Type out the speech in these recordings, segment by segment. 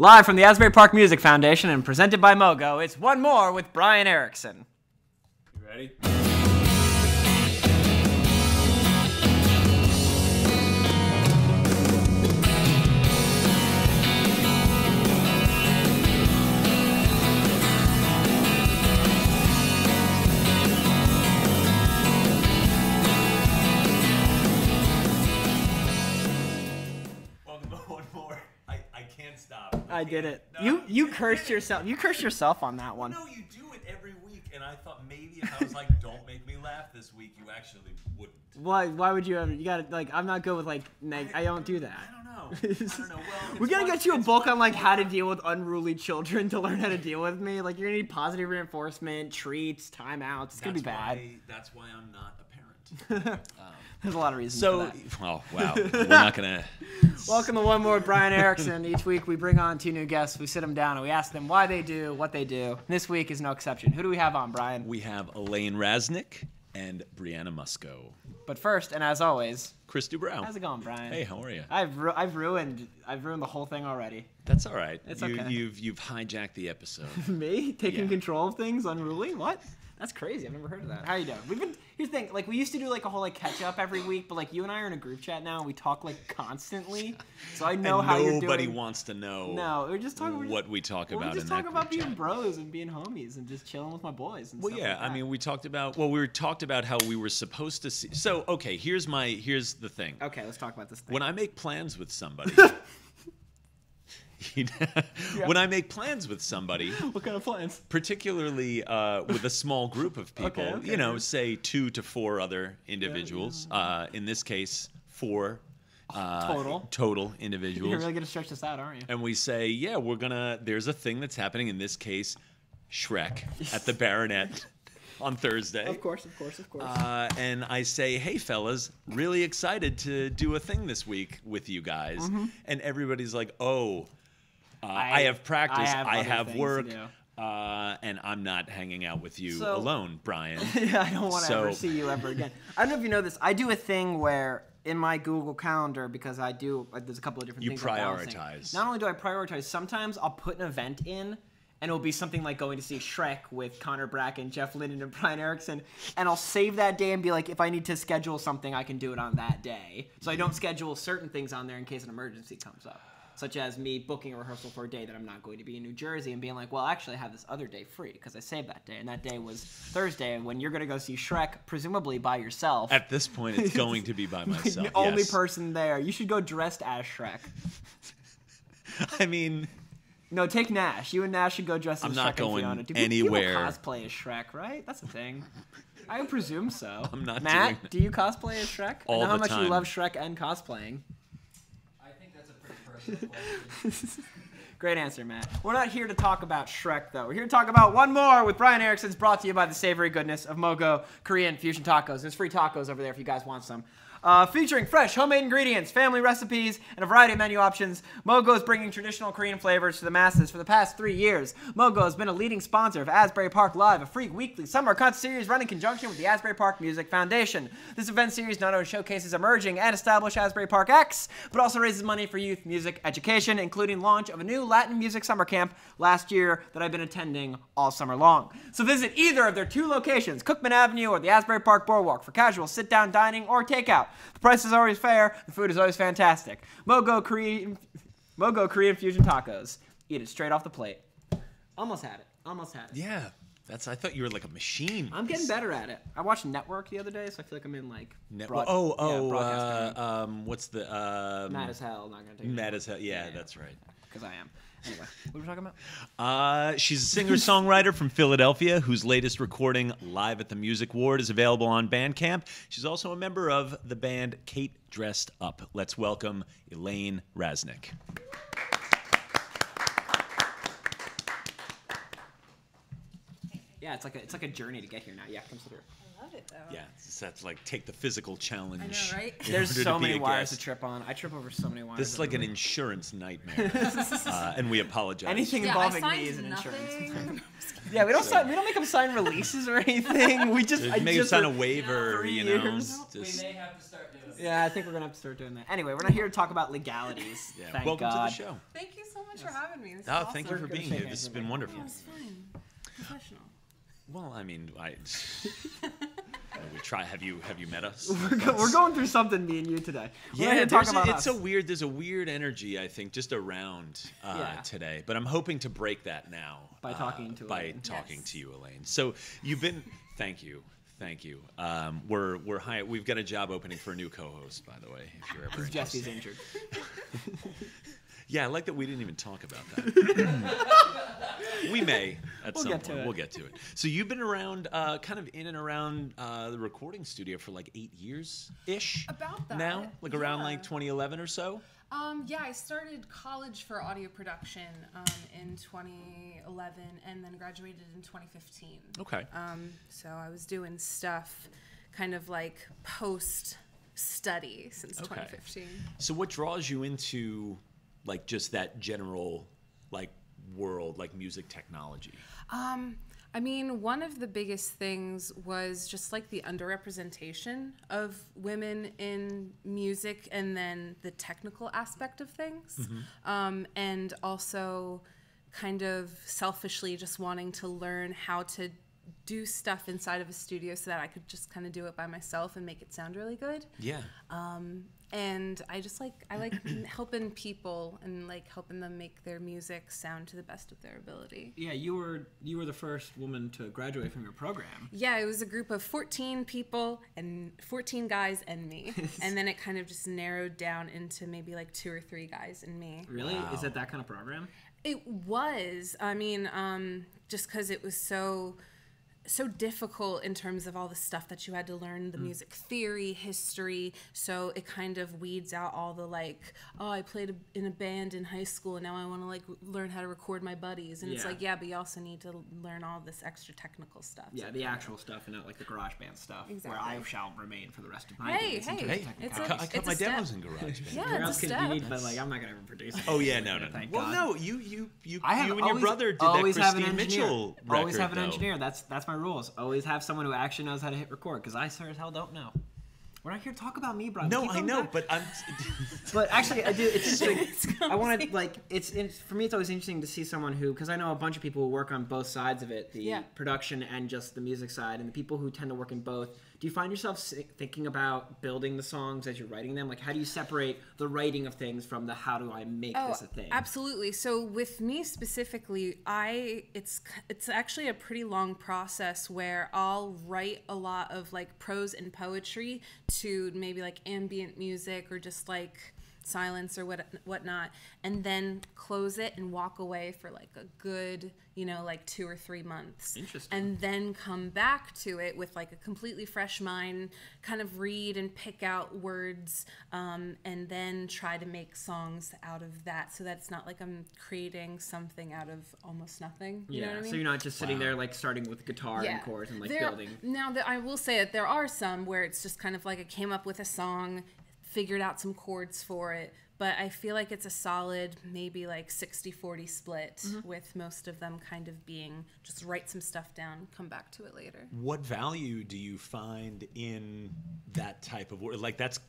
Live from the Asbury Park Music Foundation and presented by Mogo, it's One More with Brian Erickson. You ready? I did it. No, you cursed yourself. You cursed yourself on that one. No, you do it every week, and I thought maybe if I was like, "Don't make me laugh this week," you actually wouldn't. Why? Why would you ever? You gotta like. I'm not good with like. I don't do that. I don't know. Well, we're gonna get you a book on like how to deal with unruly children to learn how to deal with me. Like you're gonna need positive reinforcement, treats, timeouts. It's gonna be bad. That's why I'm not a parent. There's a lot of reasons. So, oh wow, we're not gonna. Welcome to One More with Brian Erickson. Each week we bring on 2 new guests. We sit them down and we ask them why they do what they do. This week is no exception. Who do we have on, Brian? We have Elaine Rasnake and Brianna Musco. But first, and as always, Chris Dubrow. How's it going, Brian? Hey, how are you? I've ruined the whole thing already. That's all right. It's okay. You've hijacked the episode. Me taking control of things, unruly? What? That's crazy. I've never heard of that. How you doing? Here's the thing. Like we used to do like a whole like catch up every week, but like you and I are in a group chat now. And we talk like constantly, so I know how you're doing. Nobody wants to know. No, we're just talking what we talk about. We just talk about being bros and being homies and just chilling with my boys. And well, stuff yeah. like that. I mean, we talked about how we were supposed to see. So okay, here's the thing. Okay, let's talk about this thing. When I make plans with somebody. When I make plans with somebody, what kind of plans? Particularly with a small group of people, okay. Say 2 to 4 other individuals. In this case, 4 total individuals. You're really gonna stretch this out, aren't you? And we say, there's a thing that's happening. In this case, Shrek at the Baronet on Thursday. Of course. And I say, hey, fellas, really excited to do a thing this week with you guys. Mm-hmm. And everybody's like, oh. I have practice, I have work, and I'm not hanging out with you alone, Brian. Yeah, I don't want to ever see you ever again. I don't know if you know this. I do a thing where in my Google Calendar, because there's a couple of different things. You prioritize. Not only do I prioritize, sometimes I'll put an event in, and it'll be something like going to see Shrek with Connor Bracken, Jeff Linden, and Brian Erickson, and I'll save that day and be like, if I need to schedule something, I can do it on that day. So I don't schedule certain things on there in case an emergency comes up. Such as me booking a rehearsal for a day that I'm not going to be in New Jersey and being like, well, actually I have this other day free because I saved that day. And that day was Thursday when you're going to go see Shrek, presumably by yourself. At this point, it's going to be by myself. The only person there. You should go dressed as Shrek. I mean... No, take Nash. You and Nash should go dressed as Shrek. I'm not going anywhere. People cosplay as Shrek, right? That's a thing. I would presume so. I'm not Matt, doing that. Do you cosplay as Shrek? All the time. I know how much you love Shrek and cosplaying. Great answer, Matt. We're not here to talk about Shrek, though. We're here to talk about One More with Brian Erickson. It's brought to you by the savory goodness of Mogo Korean Fusion Tacos. There's free tacos over there if you guys want some. Featuring fresh homemade ingredients, family recipes, and a variety of menu options, Mogo is bringing traditional Korean flavors to the masses for the past 3 years. Mogo has been a leading sponsor of Asbury Park Live, a free weekly summer concert series run in conjunction with the Asbury Park Music Foundation. This event series not only showcases emerging and established Asbury Park acts, but also raises money for youth music education, including launch of a new Latin music summer camp last year that I've been attending all summer long. So visit either of their 2 locations, Cookman Avenue or the Asbury Park Boardwalk, for casual sit-down dining or takeout. The price is always fair. The food is always fantastic. Mogo Korean Fusion Tacos. Eat it straight off the plate. Almost had it. Yeah. I thought you were like a machine. I'm getting better at it. I watched Network the other day, so I feel like I'm in like broadcast. What's the Mad as Hell. Not gonna take it. Mad as Hell. Yeah, that's right. Because I am. Anyway, what were we talking about? She's a singer-songwriter from Philadelphia whose latest recording, Live at the Music Ward, is available on Bandcamp. She's also a member of the band Kate Dressed Up. Let's welcome Elaine Rasnake. Yeah, it's like a journey to get here now. Yeah, consider it. I love it though. Yeah, just have to like take the physical challenge. I know, right? There's so many wires to trip on. I trip over so many wires. This is like an insurance nightmare, and we apologize. Anything involving me is an nothing. insurance. Yeah, we don't make them sign releases or anything. We just make them sign a waiver. We may have to start doing that. Yeah, I think we're gonna have to start doing that. Anyway, we're not here to talk about legalities. Yeah. Thank Welcome God. to the show. Thank you so much for having me. This is Thank you for being here. This has been wonderful. Yeah, it's fine. Professional. Well, I mean, we try. Have you met us? We're going through something, me and you today. It's a weird. There's a weird energy, I think, just around today. But I'm hoping to break that now by talking to you, Elaine. So you've been. Thank you. We've got a job opening for a new co-host, by the way. If you're ever Jesse's injured. Yeah, I like that we didn't even talk about that. We may at some point. We'll get to it. So you've been around, kind of in and around the recording studio for like 8 years-ish? About that. Now? Like around like 2011 or so? Yeah, I started college for audio production in 2011 and then graduated in 2015. Okay. So I was doing stuff kind of like post-study since 2015. So what draws you into like just that general like world, like music technology? I mean, one of the biggest things was just like the underrepresentation of women in music and then the technical aspect of things. Mm-hmm. And also kind of selfishly just wanting to learn how to do stuff inside of a studio so that I could just kind of do it by myself and make it sound really good. Yeah. And I like helping people and like helping them make their music sound to the best of their ability. Yeah, you were the first woman to graduate from your program. Yeah, it was a group of 14 people and 14 guys and me. And then it kind of just narrowed down into maybe like 2 or 3 guys and me. Really? Wow. Is it that kind of program? It was. I mean, just because it was so difficult in terms of all the stuff that you had to learn, the music theory, history. So it kind of weeds out all the like, oh, I played in a band in high school and now I want to like learn how to record my buddies. And it's like, yeah, but you also need to learn all this extra technical stuff. Yeah, the actual stuff and not like the garage band stuff. Exactly. Where I shall remain for the rest of my Hey, days. I cut my demos in GarageBand. Yeah, Where it's else a could step. you need, but like I'm not gonna ever produce it. Oh yeah, no. Thank Well, God. no, you and your brother did that Christine Mitchell record. Always have an though. engineer. That's my rules. Always have someone who actually knows how to hit record, because I sure as hell don't know. We're not here to talk about me, Brian. No, I know, but I'm. But actually, I do. It's interesting. I want to like. For me. It's always interesting to see someone who, because I know a bunch of people who work on both sides of it, the production and just the music side, and the people who tend to work in both. Do you find yourself thinking about building the songs as you're writing them? Like, how do you separate the writing of things from the how do I make this a thing? Absolutely. So with me specifically, it's actually a pretty long process where I'll write a lot of like prose and poetry to maybe like ambient music or just like silence or whatnot, and then close it and walk away for like a good, like 2 or 3 months. Interesting. And then come back to it with like a completely fresh mind, kind of read and pick out words, and then try to make songs out of that, so that it's not like I'm creating something out of almost nothing. You know what I mean? So you're not just sitting there like starting with guitar and chords and like building. Now, I will say that there are some where it's just kind of like I came up with a song, figured out some chords for it, but I feel like it's a solid maybe like 60-40 split, with most of them kind of being just write some stuff down, come back to it later. What value do you find in that type of work? Like, that's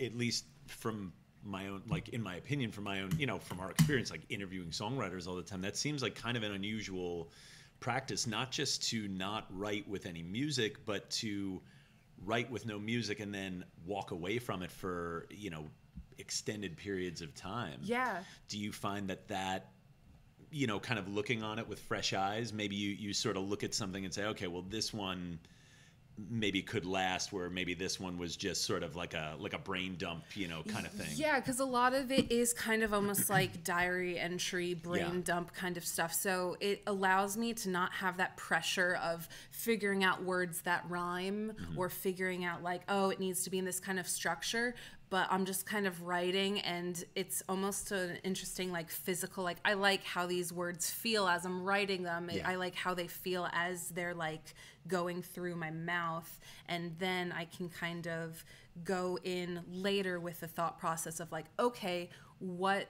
at least from my own, like in my opinion, from my own, from our experience, like interviewing songwriters all the time, that seems like kind of an unusual practice, not just to not write with any music, but to write with no music and then walk away from it for, extended periods of time. Yeah. Do you find that, kind of looking on it with fresh eyes, maybe you sort of look at something and say, okay, well, this one maybe could last, where maybe this one was just sort of like a brain dump, kind of thing? Yeah, because a lot of it is kind of almost like diary entry, brain dump kind of stuff. So it allows me to not have that pressure of figuring out words that rhyme or figuring out like, oh, it needs to be in this kind of structure. but I'm just kind of writing, and it's almost an interesting, like, physical, like, I like how these words feel as I'm writing them. Yeah. I like how they feel as they're, like, going through my mouth, and then I can kind of go in later with the thought process of, like, okay, what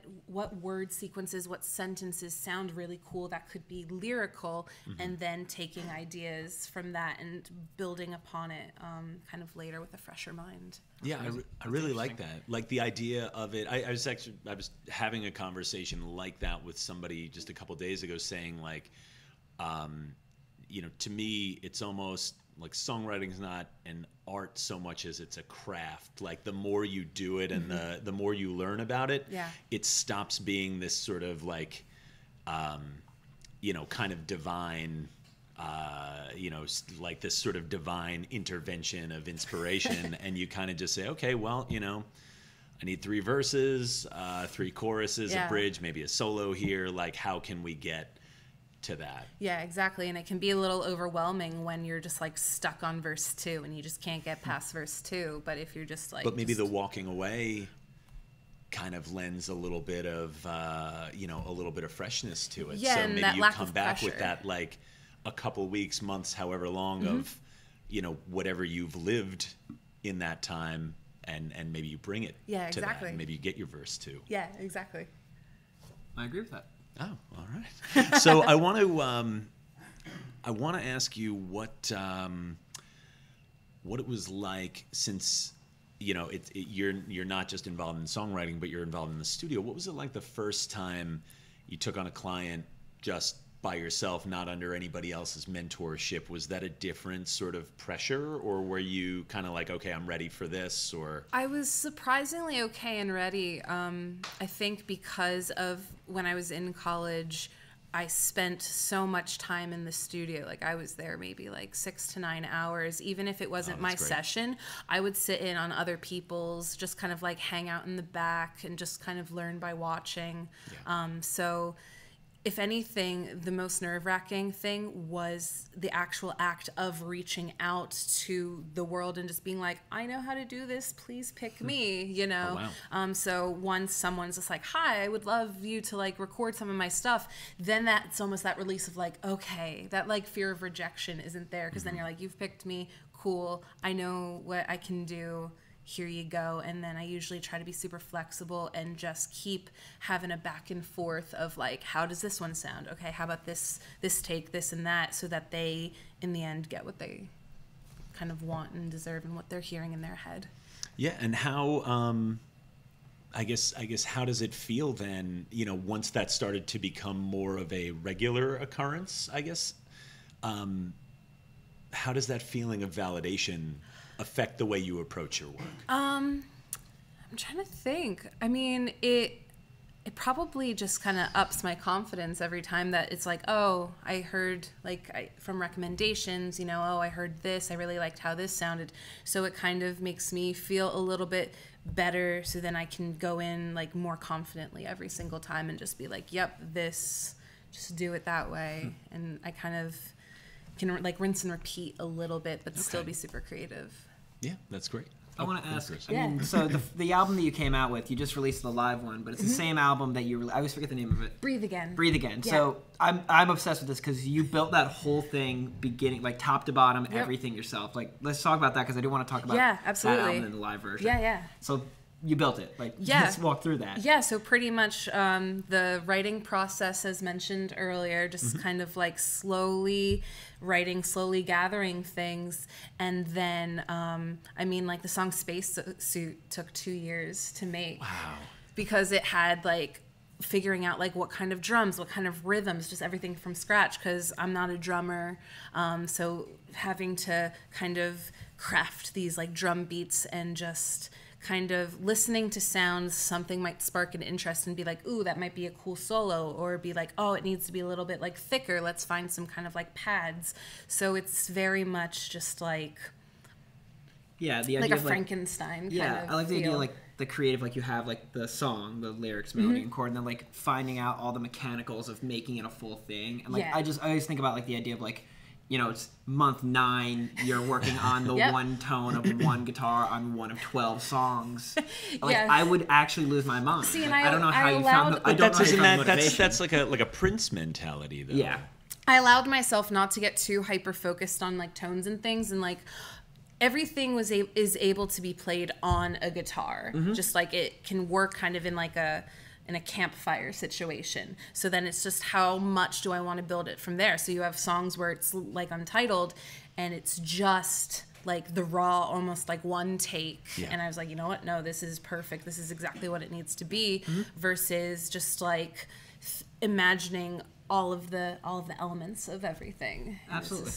word sequences, what sentences sound really cool that could be lyrical, and then taking ideas from that and building upon it kind of later with a fresher mind. Yeah, I really like that. Like the idea of it. I was having a conversation like that with somebody just a couple days ago, saying like, you know, to me, it's almost like songwriting is not an art so much as it's a craft. Like the more you do it and the more you learn about it, it stops being this sort of like, you know, kind of divine, you know, like this sort of divine intervention of inspiration. And you kind of just say, okay, well, you know, I need 3 verses, 3 choruses, a bridge, maybe a solo here. Like, how can we get to that? Yeah, exactly. And it can be a little overwhelming when you're just like stuck on verse 2 and you just can't get past verse 2. But if you're just like, but maybe the walking away kind of lends a little bit of you know, a little bit of freshness to it. Yeah, so and maybe that you lack come of back pressure. with that, like a couple weeks, months, however long of, you know, whatever you've lived in that time, and maybe you bring it to that, and maybe you get your verse 2. Yeah, exactly. I agree with that. Oh, all right. So I want to ask you what it was like, since, you know, you're not just involved in songwriting, but you're involved in the studio. What was it like the first time you took on a client just by yourself, not under anybody else's mentorship? Was that a different sort of pressure, or were you kind of like, okay, I'm ready for this? Or I was surprisingly okay and ready. I think because of when I was in college, I spent so much time in the studio. Like I was there maybe like 6 to 9 hours. Even if it wasn't my session, I would sit in on other people's, just kind of like hang out in the back and just kind of learn by watching. Yeah. So if anything, the most nerve-wracking thing was the actual act of reaching out to the world and just being like, I know how to do this, please pick me, you know? Oh, wow. So once someone's just like, hi, I would love you to like record some of my stuff, then that's almost that release of like, okay, that like fear of rejection isn't there, because then you're like, you've picked me, cool, I know what I can do, here you go. And then I usually try to be super flexible and just keep having a back and forth of like, how does this one sound? Okay, how about this take, this and that, so that they in the end get what they kind of want and deserve and what they're hearing in their head. yeah, and how I guess how does it feel then, you know, once that started to become more of a regular occurrence, I guess? How does that feeling of validation affect the way you approach your work? I'm trying to think. I mean, it probably just kind of ups my confidence every time that it's like, oh, I heard from recommendations, you know, oh, I heard this, I really liked how this sounded. So it kind of makes me feel a little bit better, so then I can go in like more confidently every single time and just be like, yep, this, just do it that way. And I kind of can like rinse and repeat a little bit, but still be super creative. Yeah, that's great. I want to ask, Yeah. I mean, so the album that you came out with, you just released the live one, but it's the same album that I always forget the name of it. Breathe Again. Breathe Again. Yeah. So I'm obsessed with this because you built that whole thing beginning, like top to bottom, everything yourself. Like, let's talk about that, because I do want to talk about that album and the live version. Yeah. So you built it. Like, let's walk through that. Yeah, so pretty much the writing process, as mentioned earlier, just kind of like slowly writing, slowly gathering things. And then, I mean, like the song Space Suit took 2 years to make. Wow. Because it had like figuring out like what kind of drums, what kind of rhythms, just everything from scratch, because I'm not a drummer. So having to kind of craft these like drum beats and just kind of listening to sounds, something might spark an interest and be like, ooh, that might be a cool solo, or be like, oh, it needs to be a little bit like thicker, let's find some kind of like pads. So it's very much just like the idea like a of Frankenstein kind of I like the feel. idea like the creative, like you have like the song, the lyrics, melody, and chord, and then like finding out all the mechanicals of making it a full thing. And like I always think about like the idea of like you know, it's month 9, you're working on the one tone of one guitar on one of 12 songs. Like, I would actually lose my mind. See, and I don't know how you found the, I don't know how you found the motivation. That's like a Prince mentality, though. Yeah. I allowed myself not to get too hyper-focused on, like, tones and things, and, like, everything is able to be played on a guitar. Just like it can work kind of in like in a campfire situation. So then it's just how much do I want to build it from there. So you have songs where it's like untitled and it's just like the raw, almost like one take. Yeah. And I was like, you know what? No, this is perfect. This is exactly what it needs to be, versus just like imagining all of the elements of everything. Absolutely.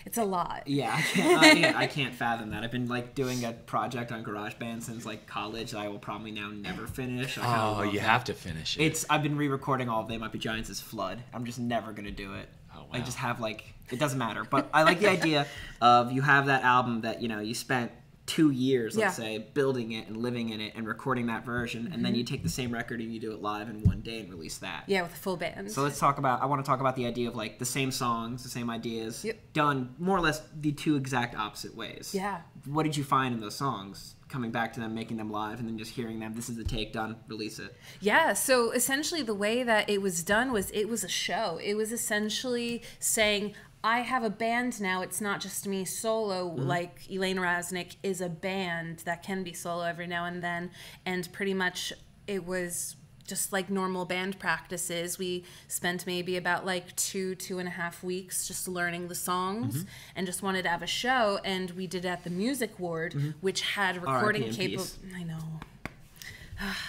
It's a lot. Yeah, I can't fathom that. I've been like doing a project on GarageBand since like college that I will probably now never finish. Oh, you have to finish it. I've been re-recording all of They Might Be Giants' Flood. I'm just never gonna do it. Oh, wow. I just have like, it doesn't matter. But I like the idea of you have that album that, you know, you spent 2 years, let's say, building it and living in it and recording that version, and then you take the same record and you do it live in one day and release that. Yeah, with a full band. So I want to talk about the idea of like the same songs, the same ideas, done more or less the 2 exact opposite ways. Yeah. What did you find in those songs? Coming back to them, making them live, and then just hearing them, this is the take, done, release it. Yeah, so essentially the way that it was done was it was a show. It was essentially saying, I have a band now. It's not just me solo. Like Elaine Rasnake is a band that can be solo every now and then. And pretty much it was just like normal band practices. We spent maybe about like 2.5 weeks just learning the songs and just wanted to have a show. And we did it at the Music Ward, which had recording capabilities. I know.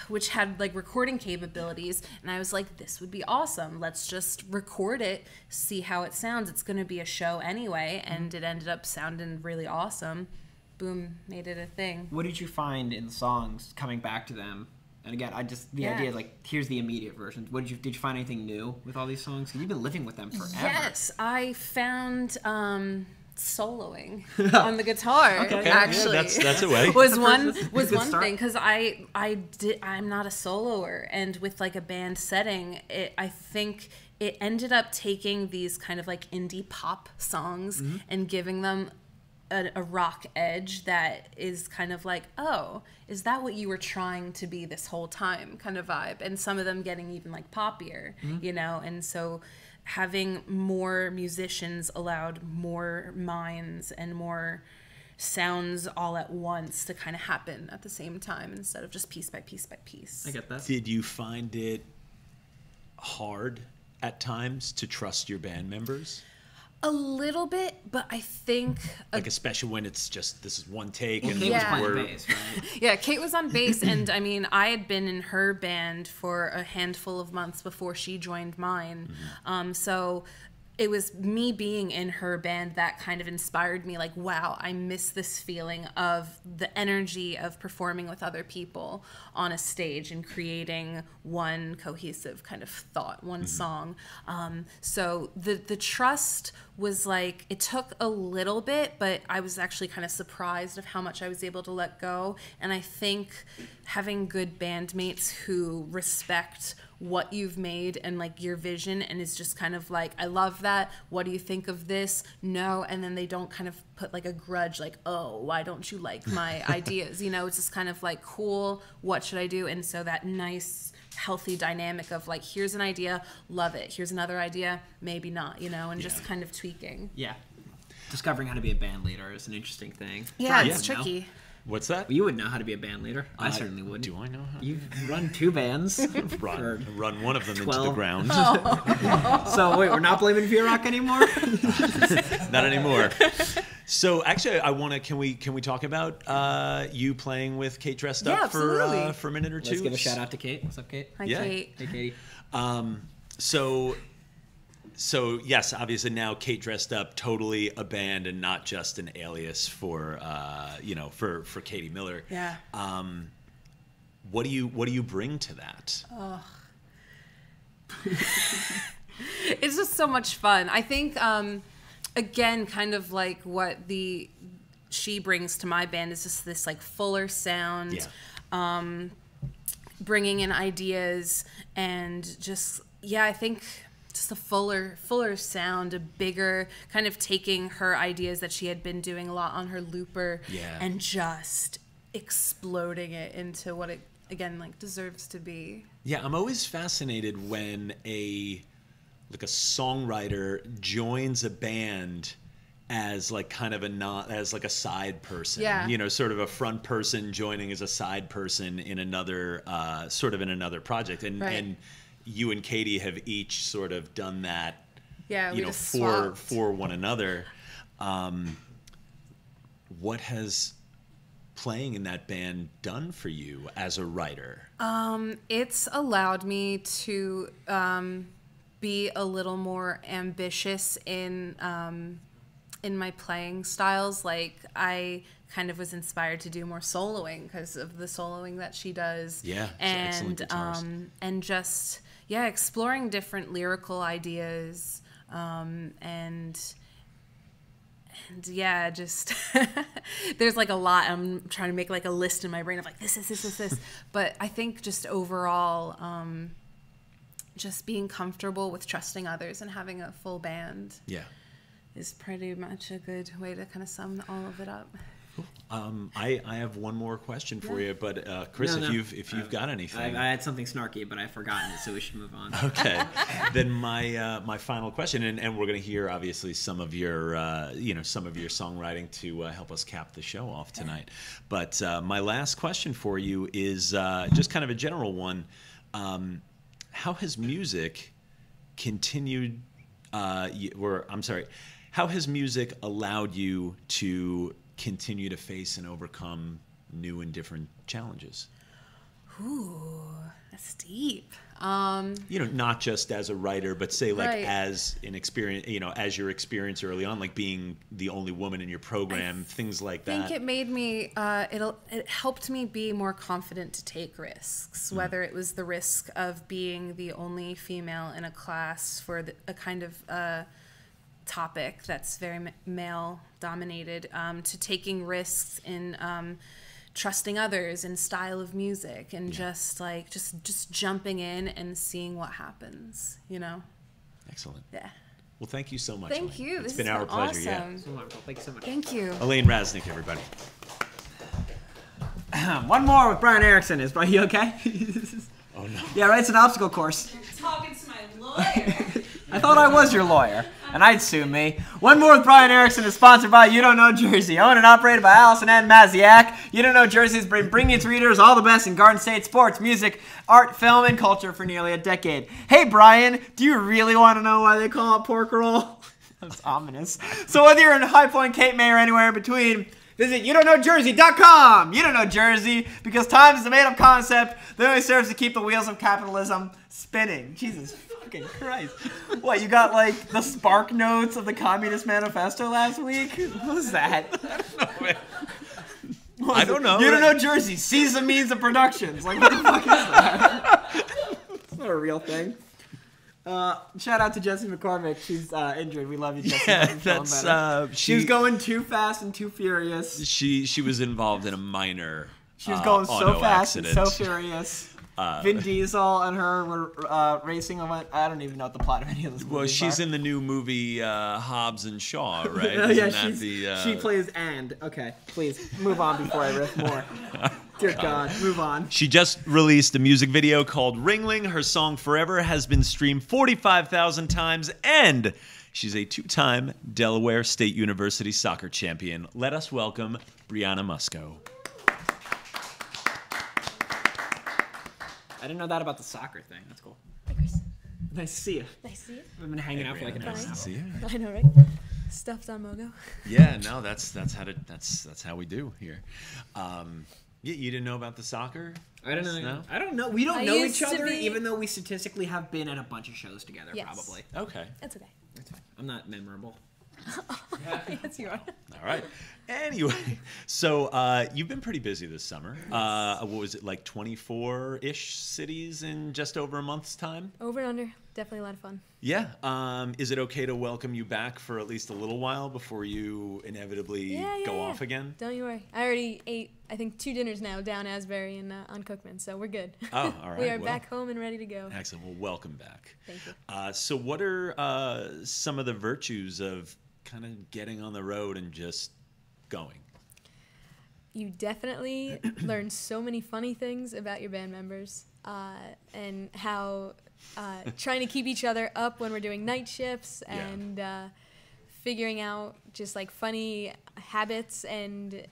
Which had like recording capabilities, and I was like, this would be awesome. Let's just record it, see how it sounds. It's going to be a show anyway, and it ended up sounding really awesome. Boom, made it a thing. What did you find in the songs coming back to them? And again, the idea is like, here's the immediate version. Did you find anything new with all these songs? 'Cause you've been living with them forever. Yes, I found soloing on the guitar. Actually, yeah, that's a way. was one thing, because I'm not a soloer, and with like a band setting, I think it ended up taking these kind of like indie pop songs and giving them a rock edge that is kind of like, oh, is that what you were trying to be this whole time kind of vibe, and some of them getting even like poppier, you know. And so having more musicians allowed more minds and more sounds all at once to kind of happen at the same time instead of just piece by piece by piece. I get that. Did you find it hard at times to trust your band members? A little bit, but I think like especially when it's just this is one take and Kate was playing bass, right? Yeah, Kate was on bass, and I mean, I had been in her band for a handful of months before she joined mine. So it was me being in her band that kind of inspired me, like, wow, I miss this feeling of the energy of performing with other people on a stage and creating one cohesive kind of thought, one song. So the trust was like, it took a little bit, but I was actually kind of surprised of how much I was able to let go. And I think having good bandmates who respect what you've made and like your vision, and is just kind of like, I love that, what do you think of this? No. And then they don't kind of put like a grudge, like, oh, why don't you like my ideas? You know, it's just kind of like, cool, what should I do? And so that nice healthy dynamic of like, here's an idea, love it, here's another idea, maybe not, you know, and just kind of tweaking. Discovering how to be a band leader is an interesting thing. It's tricky. What's that? You would know how to be a band leader. I certainly wouldn't. Do I know how? You've run 2 bands. run one of them 12. Into the ground. So wait, we're not blaming V-Rock anymore? Not anymore. So actually, can we talk about you playing with Kate Dressed Up for a minute or two? Let's give a shout out to Kate. What's up, Kate? Hi, Kate. Hey, Katie. So yes, obviously now Kate Dressed Up, totally a band and not just an alias for for Katie Miller. Yeah. What do you bring to that? It's just so much fun. I think again, kind of like what she brings to my band is just this like fuller sound, bringing in ideas, and just I think just a fuller sound, a bigger kind of taking her ideas that she had been doing a lot on her looper and just exploding it into what it again like deserves to be. Yeah, I'm always fascinated when a songwriter joins a band as like kind of as like a side person, you know, sort of a front person joining as a side person in another in another project, and you and Katie have each sort of done that, you know, for one another. What has playing in that band done for you as a writer? It's allowed me to be a little more ambitious in my playing styles. Like I kind of was inspired to do more soloing because of the soloing that she does. Yeah, and just exploring different lyrical ideas, and just there's like a lot. I'm trying to make like a list in my brain of like this. But I think just overall, just being comfortable with trusting others and having a full band is pretty much a good way to kind of sum all of it up. Cool. I have one more question for you, but Chris, if you've got anything, I had something snarky, but I've forgotten it, so we should move on. Okay, then my final question, and we're going to hear obviously some of your songwriting to help us cap the show off tonight. But my last question for you is just kind of a general one. How has music continued? How has music allowed you to continue to face and overcome new and different challenges? Ooh, that's deep. Not just as a writer, but say like as an experience, as your experience early on, like being the only woman in your program, things like that. I think it made me, it helped me be more confident to take risks, whether it was the risk of being the only female in a class for a kind of topic that's very male dominated, to taking risks in trusting others in style of music and just jumping in and seeing what happens, Excellent. Yeah. Well, thank you so much. Thank you. It's been our pleasure. Awesome. Yeah. So wonderful. Thank you so much. Thank you. Elaine Rasnake, everybody. One more with Brian Erickson. Is you okay? Oh no. Yeah, right. It's an obstacle course. You're talking to my lawyer. I ththought I was your lawyer, and I'd sue me. One More with Brian Erickson is sponsored by You Don't Know Jersey, owned and operated by Allison and Maziak. You Don't Know Jersey has been bringing its readers all the best in Garden State sports, music, art, film, and culture for nearly a decade. Hey, Brian, do you really want to know why they call it pork roll? That's ominous. So whether you're in High Point, Cape May, or anywhere in between, visit YouDon'tKnowJersey.com. You don't know Jersey because time is a made-up concept that only serves to keep the wheels of capitalism spinning. Jesus fucking Christ. What, you got like the spark notes of the Communist Manifesto last week? What was that? I don't know. You don't know Jersey. Seize the means of productions. Like, what the fuck is that? It's not a real thing. Shout out to Jessie McCormick. She's injured. We love you, Jessie. Yeah, she was going too fast and too furious. She was involved in a minor She was going so fast accident. And so furious. Vin Diesel and her were racing on. I don't even know what the plot of any of this movie. Well, she's in the new movie Hobbs and Shaw, right? Yeah, she plays and. Okay, please move on before I riff more. Dear God, move on. She just released a music video called Ringling. Her song Forever has been streamed 45,000 times, and she's a two-time Delaware State University soccer champion. Let us welcome Brianna Musco. I didn't know that about the soccer thing. That's cool. Hi, Chris. Nice to see you. Nice to see you. We've been hanging out for like an hour. Nice to see you. I know, right? Stuffed on Mogo. Yeah, no, that's how we do here. You didn't know about the soccer? I don't know. No? I don't know. We don't know each used to other, be- even though we statistically have been at a bunch of shows together. Yes. Probably. Okay. That's okay. That's fine. I'm not memorable. Yes, you are. All right. Anyway, so you've been pretty busy this summer. What was it, like 24-ish cities in just over a month's time? Over and under. definitely a lot of fun. Yeah. Is it okay to welcome you back for at least a little while before you inevitably go off again? Don't you worry. I already ate, I think, 2 dinners now down Asbury and on Cookman, so we're good. Oh, all right. We are back home and ready to go. Excellent. Well, welcome back. Thank you. So what are some of the virtues of kind of getting on the road and just going? You definitely learn so many funny things about your band members and how trying to keep each other up when we're doing night shifts and figuring out just like funny habits. And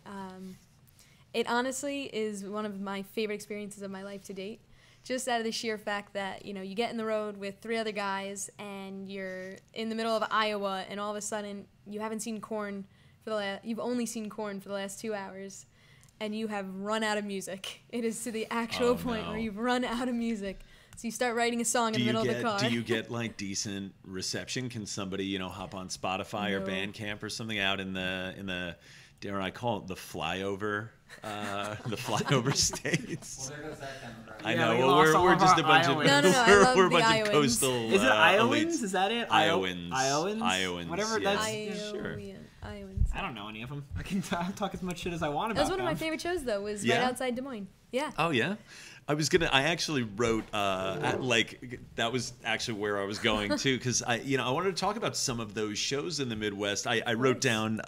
it honestly is one of my favorite experiences of my life to date. Just out of the sheer fact that, you know, you get in the road with 3 other guys and you're in the middle of Iowa and all of a sudden you haven't seen Korn you've only seen Korn for the last 2 hours and you have run out of music. It is to the actual point where you've run out of music. So you start writing a song in the middle of the car. Do you get like decent reception? Can somebody, you know, hop on Spotify or Bandcamp or something out in the dare I call it the flyover states? Well, there goes that demographic. I know. Well, we're just a bunch of we're a bunch of coastal. Is it Iowans? Elites. Is that it? Iowans. Iowans. Whatever. Yes. That's Sure. Iowans. I don't know any of them. I can talk as much shit as I want about That was one them. of my favorite shows, though, was right outside Des Moines. Yeah. Oh, yeah? I actually wrote, that was actually where I was going, too, because I wanted to talk about some of those shows in the Midwest. I wrote down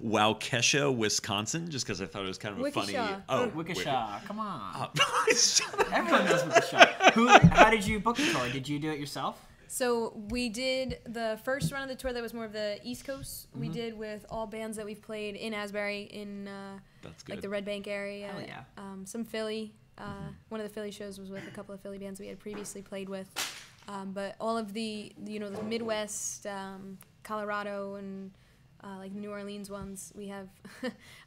Waukesha, Wisconsin, just because I thought it was kind of a funny... Oh, Waukesha. Come on. Shut up. Everyone knows Waukesha. How did you book the tour? Did you do it yourself? So we did the first run of the tour that was more of the East Coast. We did with all bands that we've played in Asbury, in like the Red Bank area. Hell yeah. Some Philly. One of the Philly shows was with a couple of Philly bands we had previously played with. But all of the the Midwest, Colorado, and like the New Orleans ones, we have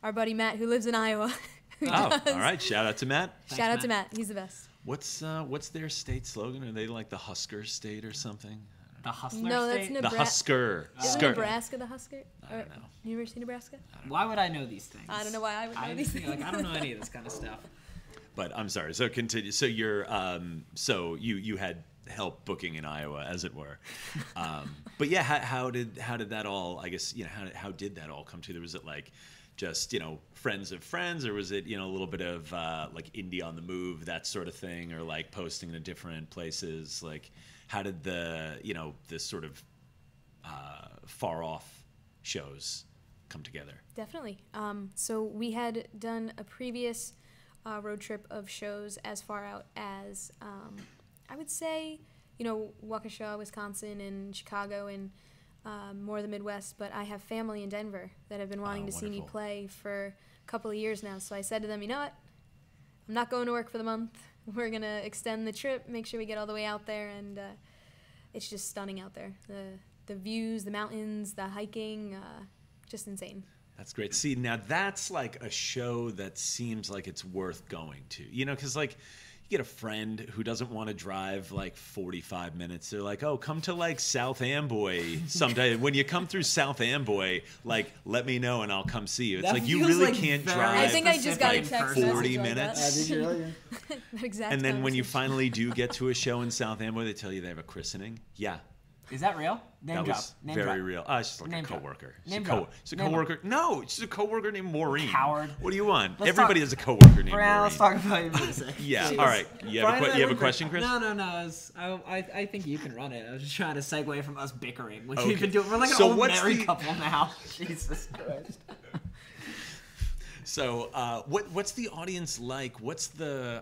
our buddy Matt who lives in Iowa. All right. Shout out to Matt. Shout out to Matt. He's the best. What's their state slogan? Are they like the Husker State or something? The Hustler No, State? that's The Nebraska. Husker. Isn't Nebraska the Husker? I don't know. University of Nebraska? Why would I know these things? I don't know why I would know these things. I don't know any of this kind of stuff. But I'm sorry. So continue. So you're so you had help booking in Iowa, as it were. But yeah, how did that all? I guess how did that all come together? Was it like just friends of friends, or was it a little bit of like indie on the move, that sort of thing, or like posting to different places? Like how did the this sort of far off shows come together? Definitely. So we had done a previous road trip of shows as far out as I would say Waukesha, Wisconsin, and Chicago, and more of the Midwest, but I have family in Denver that have been wanting to see me play for a couple of years now. So I said to them, you know what? I'm not going to work for the month. We're going to extend the trip, make sure we get all the way out there, and it's just stunning out there. The views, the mountains, the hiking, just insane. That's great. See, now that's like a show that seems like it's worth going to, because like you get a friend who doesn't want to drive like 45 minutes. They're like, oh, come to like South Amboy someday. When you come through South Amboy, like, let me know and I'll come see you. It's like you really can't drive. I think I just got a text 40 minutes. Did you really? That exact and then when you conversation. finally do get to a show in South Amboy, they tell you they have a christening. Yeah. Is that real? Name That drop. was Name very drop. real. It's just like Name a drop. coworker. Name drop. It's a Name coworker. No, it's just a coworker named Maureen. Coward. What do you want? Let's Everybody talk- has a coworker named Brianna, Maureen. let's talk about your music. Yeah. Jeez. All right. You have a question, Chris? No. I think you can run it. I was just trying to segue from us bickering, which Okay. we've been doing. We're like an So old what's married the- couple now. Jesus Christ. So, what's the audience like? What's the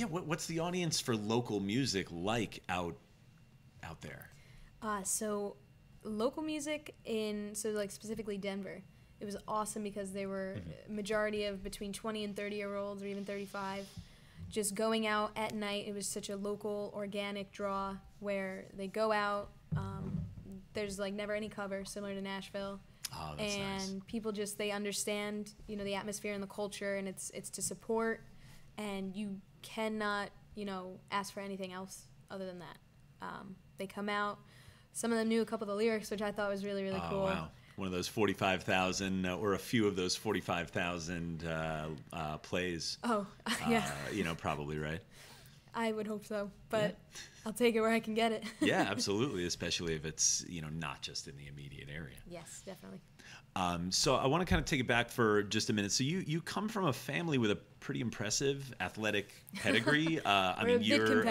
what's the audience for local music like out there? So local music like specifically Denver, it was awesome because they were majority of between 20 and 30-year-olds or even 35. Just going out at night, it was such a local, organic draw where they go out. There's like never any cover, similar to Nashville. Oh, that's And nice. people they understand, the atmosphere and the culture, and it's to support, and you cannot, ask for anything else other than that. They come out. Some of them knew a couple of the lyrics, which I thought was really, really cool. Oh, wow. One of those 45,000, or a few of those 45,000 plays. Oh, yeah. Probably, right? I would hope so, but I'll take it where I can get it. Yeah, absolutely, especially if it's, not just in the immediate area. Yes, definitely. So I want to kind of take it back for just a minute. So you come from a family with a pretty impressive athletic pedigree. I mean, you're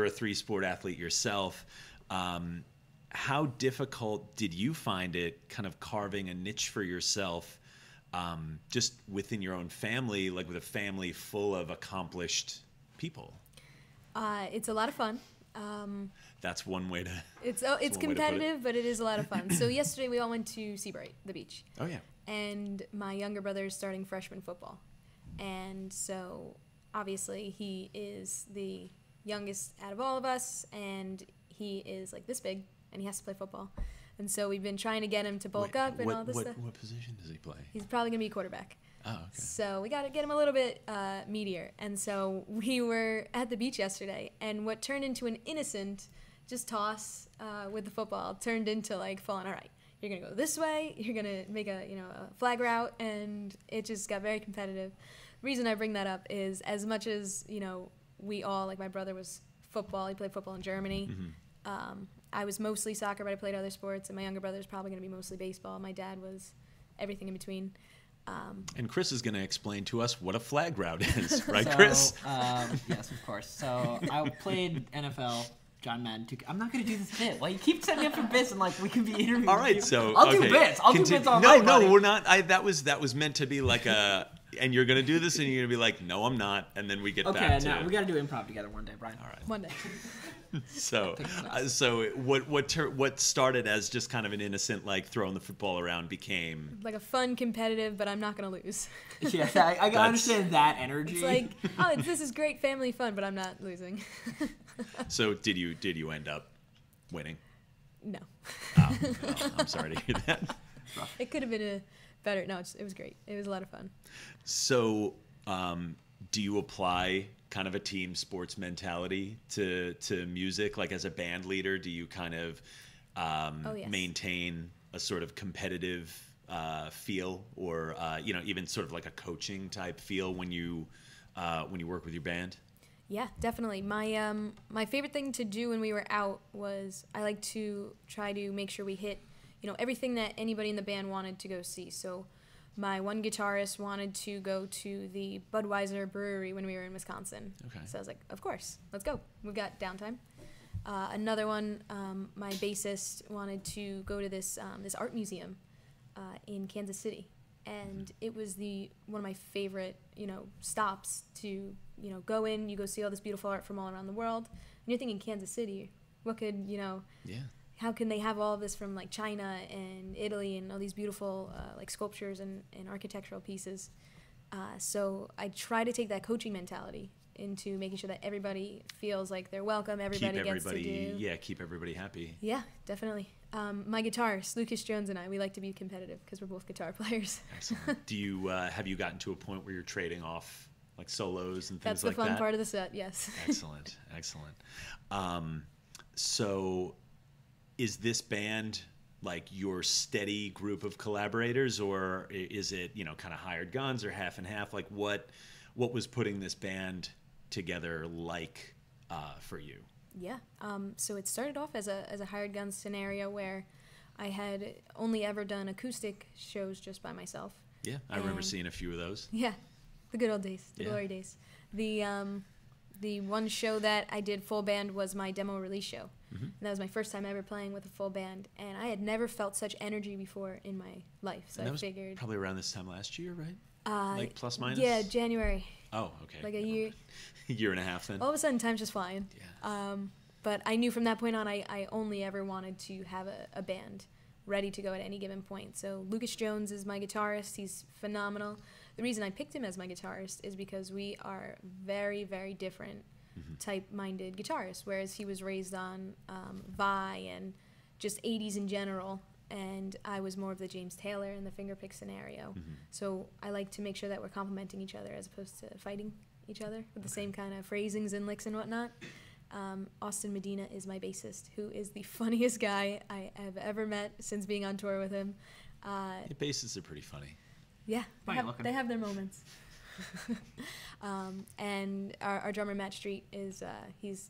a 3-sport athlete yourself. How difficult did you find it kind of carving a niche for yourself just within your own family, like with a family full of accomplished people? It's a lot of fun. That's one way to. It's competitive, but it is a lot of fun. So yesterday we all went to Seabright, the beach. Oh yeah. And my younger brother is starting freshman football, and so obviously he is the youngest out of all of us, and he is like this big, and he has to play football. And so we've been trying to get him to bulk up and all this stuff. What position does he play? He's probably gonna be quarterback. Oh, okay. So we got to get him a little bit meatier. And so we were at the beach yesterday, and what turned into an innocent just toss with the football turned into like full-on, all right, you're going to go this way, you're going to make a flag route, and it just got very competitive. The reason I bring that up is as much as, we all, like my brother was football, he played football in Germany. Mm-hmm. I was mostly soccer, but I played other sports, and my younger brother is probably going to be mostly baseball. My dad was everything in between. And Chris is going to explain to us what a flag route is, right, Chris? Yes, of course. So I played NFL, John Madden. I'm not going to do this bit. Well, you keep setting me up for bits, and like we can be interviewed. All right, so I'll do bits. I'll do bits all night. No, we're not. That was meant to be like a. And you're going to do this, and you're going to be like, no, I'm not, and then we get back to. Okay, no, we got to do improv together one day, Brian. All right. One day. So what started as just kind of an innocent, like throwing the football around became like a fun, competitive, but I'm not going to lose. Yeah, I understand that energy. It's like, this is great family fun, but I'm not losing. So did you end up winning? No. Oh, well, I'm sorry to hear that. It could have been a better. No, it was great. It was a lot of fun. So, do you apply kind of a team sports mentality to music? Like as a band leader, do you kind of yes. maintain a sort of competitive feel, or even sort of like a coaching type feel when you work with your band? Yeah, definitely. My favorite thing to do when we were out was I like to try to make sure we hit everything that anybody in the band wanted to go see. So my one guitarist wanted to go to the Budweiser brewery when we were in Wisconsin. Okay. So I was like, of course, let's go. We've got downtime. Another one, my bassist wanted to go to this art museum in Kansas City. And it was one of my favorite, stops to, go in, you go see all this beautiful art from all around the world. And you're thinking Kansas City, what could, Yeah. How can they have all of this from like China and Italy and all these beautiful like sculptures and architectural pieces? So I try to take that coaching mentality into making sure that everybody feels like they're welcome. Everybody gets to do. Yeah, keep everybody happy. Yeah, definitely. My guitarist, Lucas Jones, and I, we like to be competitive because we're both guitar players. Excellent. Do you have you gotten to a point where you're trading off like solos and things like that? That's the fun part of the set. Yes. Excellent. So is this band like your steady group of collaborators, or is it, kind of hired guns or half and half? Like what was putting this band together like for you? Yeah. So it started off as a hired guns scenario where I had only ever done acoustic shows just by myself. Yeah, I remember seeing a few of those. Yeah, the good old days, the glory days. The one show that I did full band was my demo release show. Mm-hmm. And that was my first time ever playing with a full band. And I had never felt such energy before in my life. So I figured. Probably around this time last year, right? Like plus minus? Yeah, January. Oh, okay. Like a year. A year and a half then? All of a sudden, time's just flying. Yeah. But I knew from that point on, I only ever wanted to have a band ready to go at any given point. So Lucas Jones is my guitarist. He's phenomenal. The reason I picked him as my guitarist is because we are very, very different type-minded guitarists, whereas he was raised on Vi and just 80s in general, and I was more of the James Taylor and the fingerpick scenario. Mm-hmm. So I like to make sure that we're complementing each other as opposed to fighting each other with the same kind of phrasings and licks and whatnot. Austin Medina is my bassist, who is the funniest guy I have ever met since being on tour with him. Bassists are pretty funny. Yeah, they have their moments. And our drummer Matt Street is he's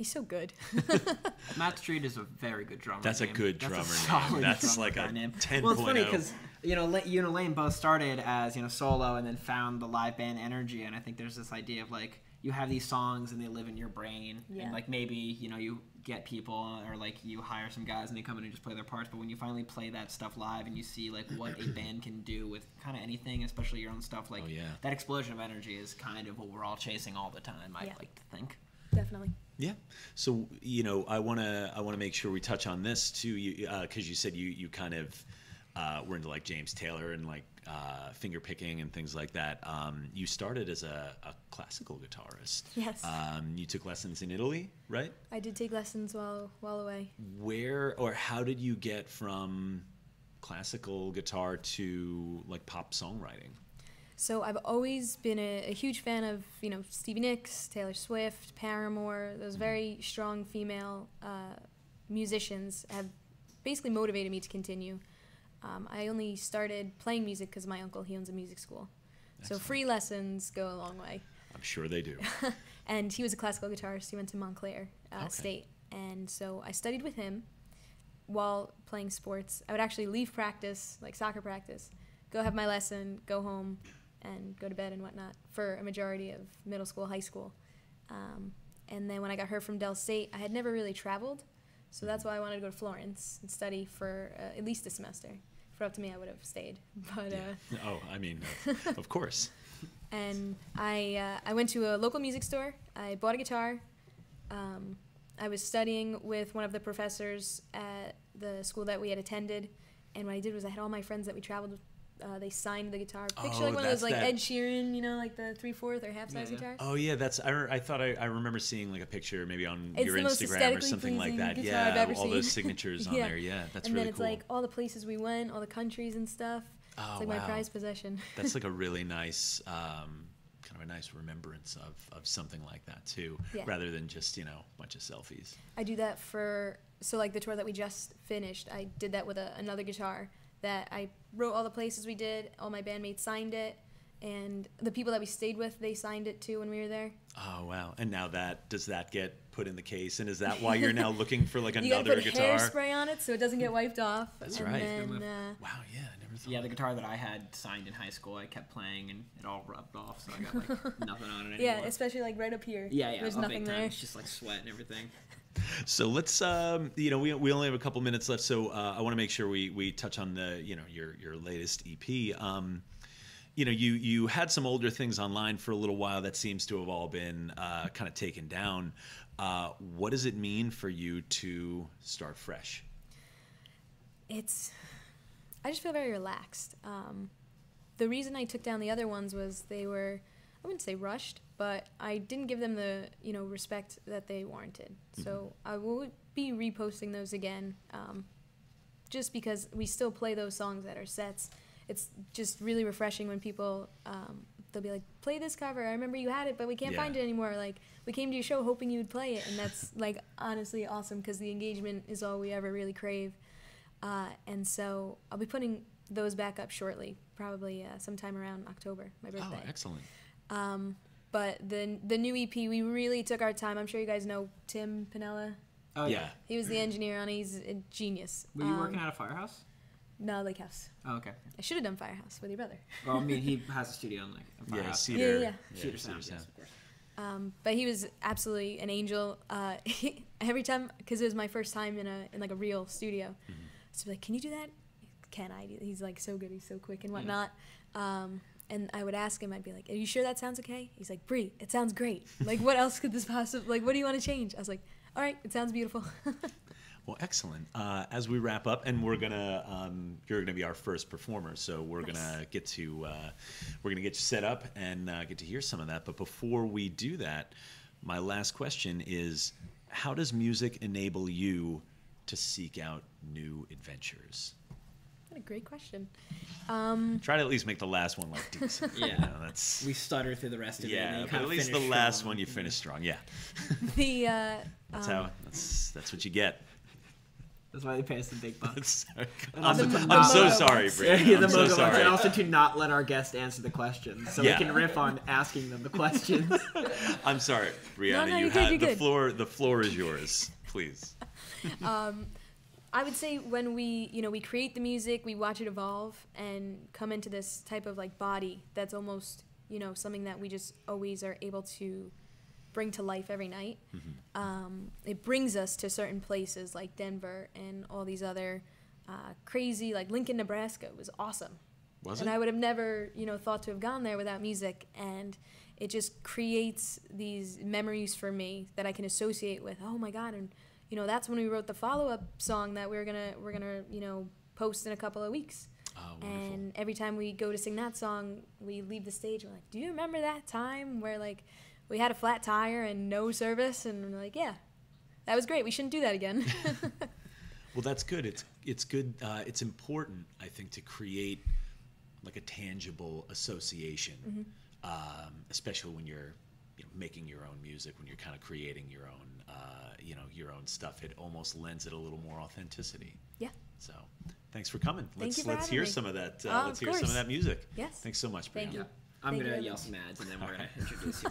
so good. Matt Street is a very good drummer. That's name. a good drummer name. That's like a 10.0. Well, it's funny because you and Elaine both started as solo and then found the live band energy, and I think there's this idea of like you have these songs and they live in your brain, and like maybe you get people or like you hire some guys and they come in and just play their parts, but when you finally play that stuff live and you see like what a band can do with kind of anything, especially your own stuff, like that explosion of energy is kind of what we're all chasing all the time. I like to think. Definitely. Yeah. So I want to make sure we touch on this too, because you said you kind of were into like James Taylor and like finger picking and things like that. You started as a classical guitarist. Yes. You took lessons in Italy, right? I did take lessons while away. Where or how did you get from classical guitar to like pop songwriting? So I've always been a huge fan of, Stevie Nicks, Taylor Swift, Paramore. Those very strong female musicians have basically motivated me to continue. I only started playing music because my uncle, he owns a music school. Excellent. So free lessons go a long way. I'm sure they do. And he was a classical guitarist. He went to Montclair State. And so I studied with him while playing sports. I would actually leave practice, like soccer practice, go have my lesson, go home, and go to bed and whatnot for a majority of middle school, high school. And then when I got heard from Del State, I had never really traveled, so that's why I wanted to go to Florence and study for at least a semester. If it were up to me, I would have stayed. But of course. And I went to a local music store. I bought a guitar. I was studying with one of the professors at the school that we had attended, and what I did was I had all my friends that we traveled with. They signed the guitar. Picture like one of those like Ed Sheeran, like the 3/4 or half-size guitars. Oh yeah, that's. I thought I remember seeing like a picture maybe on your Instagram or something like that. Yeah, all those signatures on there. Yeah, that's really cool. And then it's like all the places we went, all the countries and stuff. Oh, it's like my prized possession. That's like a really nice, kind of a nice remembrance of something like that too, rather than just a bunch of selfies. I do that so like the tour that we just finished. I did that with another guitar. That I wrote all the places we did, all my bandmates signed it, and the people that we stayed with, they signed it too when we were there. Oh, wow. And now does that get put in the case? And is that why you're now looking for like you another put guitar? Hairspray on it so it doesn't get wiped off. That's right. Then, wow, yeah, I never thought. Yeah, the guitar that I had signed in high school, I kept playing and it all rubbed off, so I got like nothing on it anymore. Yeah, especially like right up here. Yeah, there's nothing there. It's just like sweat and everything. So let's, we only have a couple minutes left, so I want to make sure we touch on the, your latest EP. You had some older things online for a little while that seems to have all been kind of taken down. What does it mean for you to start fresh? I just feel very relaxed. The reason I took down the other ones was they were, I wouldn't say rushed, but I didn't give them the respect that they warranted. Mm-hmm. So I will be reposting those again, just because we still play those songs at our sets. It's just really refreshing when people they'll be like, "Play this cover. I remember you had it, but we can't find it anymore. Like we came to your show hoping you would play it," and that's like honestly awesome because the engagement is all we ever really crave. And so I'll be putting those back up shortly, probably sometime around October, my birthday. Oh, excellent. But the new EP, we really took our time. I'm sure you guys know Tim Pinella. Oh, yeah. He was the engineer on it. He's a genius. Were you working at a firehouse? No, Lake House. Oh, okay. I should have done Firehouse with your brother. Well, I mean, he has a studio in Firehouse. Cedar. Cedar Sound, yes, of course. But he was absolutely an angel. Every time, because it was my first time in like a real studio, mm-hmm. So like, can you do that? Can I do? He's like so good. He's so quick and whatnot. And I would ask him, I'd be like, "Are you sure that sounds okay?" He's like, "Bree, it sounds great. Like, what else could this possibly, like, what do you want to change?" I was like, "All right, it sounds beautiful." Well, excellent. As we wrap up, and you're gonna be our first performer, so we're gonna get you set up and get to hear some of that. But before we do that, my last question is, how does music enable you to seek out new adventures? What a great question. Try to at least make the last one like decent. Yeah, that's we stutter through the rest of it. Yeah, but at least the last one you finish strong. Yeah. The that's what you get. That's why they pay us the big bucks. I'm so sorry, Brianna. I'm so sorry. And also to not let our guests answer the questions, so we can riff on asking them the questions. I'm sorry, Brianna. No, you you're have the good. floor. The floor is yours, please. I would say when we create the music, we watch it evolve and come into this type of like body that's almost, something that we just always are able to bring to life every night. It brings us to certain places like Denver and all these other crazy, like Lincoln, Nebraska was awesome. Was it? And I would have never, thought to have gone there without music. And it just creates these memories for me that I can associate with, oh my God. And, that's when we wrote the follow-up song that we're gonna, post in a couple of weeks. Oh, wonderful. And every time we go to sing that song, we leave the stage, we're like, do you remember that time where like we had a flat tire and no service? And we're like, yeah, that was great. We shouldn't do that again. Well, that's good. It's good. It's important, I think, to create like a tangible association, especially when you're making your own music, when you're kind of creating your own, your own stuff. It almost lends it a little more authenticity. Yeah. So, thanks for coming. Thank you for let's having hear me. some of that. Oh, let's hear some of that music. Yes. Thanks so much, Brianna. Thank you. I'm Thank going to you. yell some ads, and then we're going Okay. to introduce you.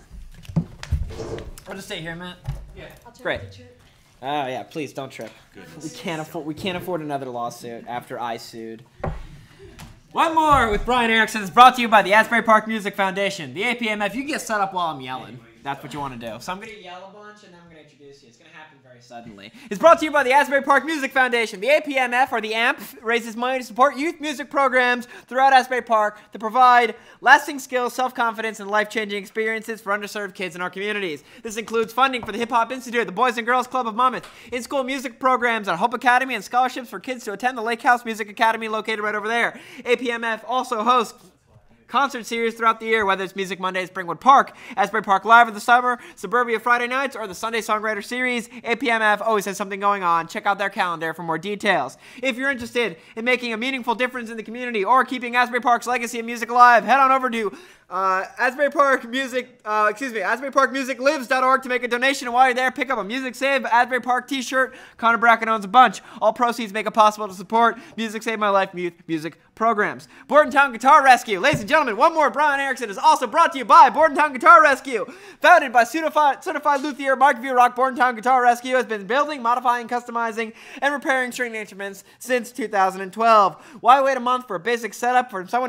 I'll just stay here, Matt. Yeah. I'll try Great. not to trip. Oh, yeah, please don't trip. Goodness. We can't afford another lawsuit after I sued. One More with Brian Erickson is brought to you by the Asbury Park Music Foundation. The APMF, you can get set up while I'm yelling. That's what you want to do. So I'm going to yell a bunch, and then I'm going to introduce you. It's going to happen very suddenly. It's brought to you by the Asbury Park Music Foundation. The APMF, or the AMP, raises money to support youth music programs throughout Asbury Park to provide lasting skills, self-confidence, and life-changing experiences for underserved kids in our communities. This includes funding for the Hip Hop Institute, the Boys and Girls Club of Monmouth, in-school music programs at Hope Academy, and scholarships for kids to attend the Lake House Music Academy located right over there. APMF also hosts concert series throughout the year, whether it's Music Mondays, Springwood Park, Asbury Park Live in the summer, Suburbia Friday nights, or the Sunday Songwriter Series. APMF always has something going on. Check out their calendar for more details. If you're interested in making a meaningful difference in the community or keeping Asbury Park's legacy of music alive, head on over to AsburyParkMusicLives.org to make a donation. And while you're there, pick up a Music Save Asbury Park t-shirt. Connor Bracken owns a bunch. All proceeds make it possible to support Music Save My Life youth music programs. Bordentown Guitar Rescue. Ladies and gentlemen, One More Brian Erickson is also brought to you by Bordentown Guitar Rescue. Founded by certified luthier Mark Vierock, Bordentown Guitar Rescue has been building, modifying, customizing, and repairing string instruments since 2012. Why wait a month for a basic setup from some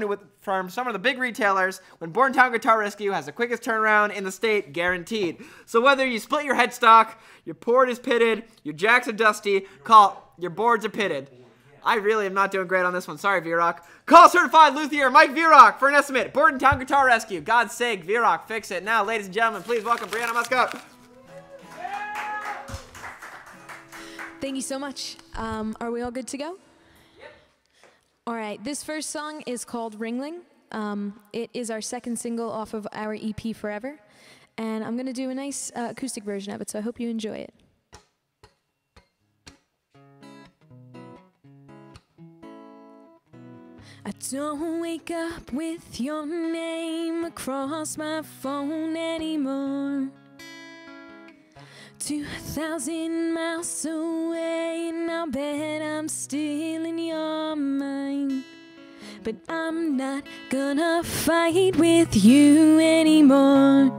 of the big retailers when Bordentown Guitar Rescue has the quickest turnaround in the state, guaranteed? So whether you split your headstock, your port is pitted, your jacks are dusty, your boards are pitted. I really am not doing great on this one. Sorry, Vierock. Call certified luthier Mike Vierock for an estimate. Bordentown Guitar Rescue. God's sake, Vierock, fix it. Now, ladies and gentlemen, please welcome Brianna Musco. Thank you so much. Are we all good to go? Yep. All right. This first song is called Ringling. It is our second single off of our EP Forever. And I'm going to do a nice acoustic version of it, so I hope you enjoy it. I don't wake up with your name across my phone anymore. 2,000 miles away, and I'll bet I'm still in your mind. But I'm not gonna fight with you anymore.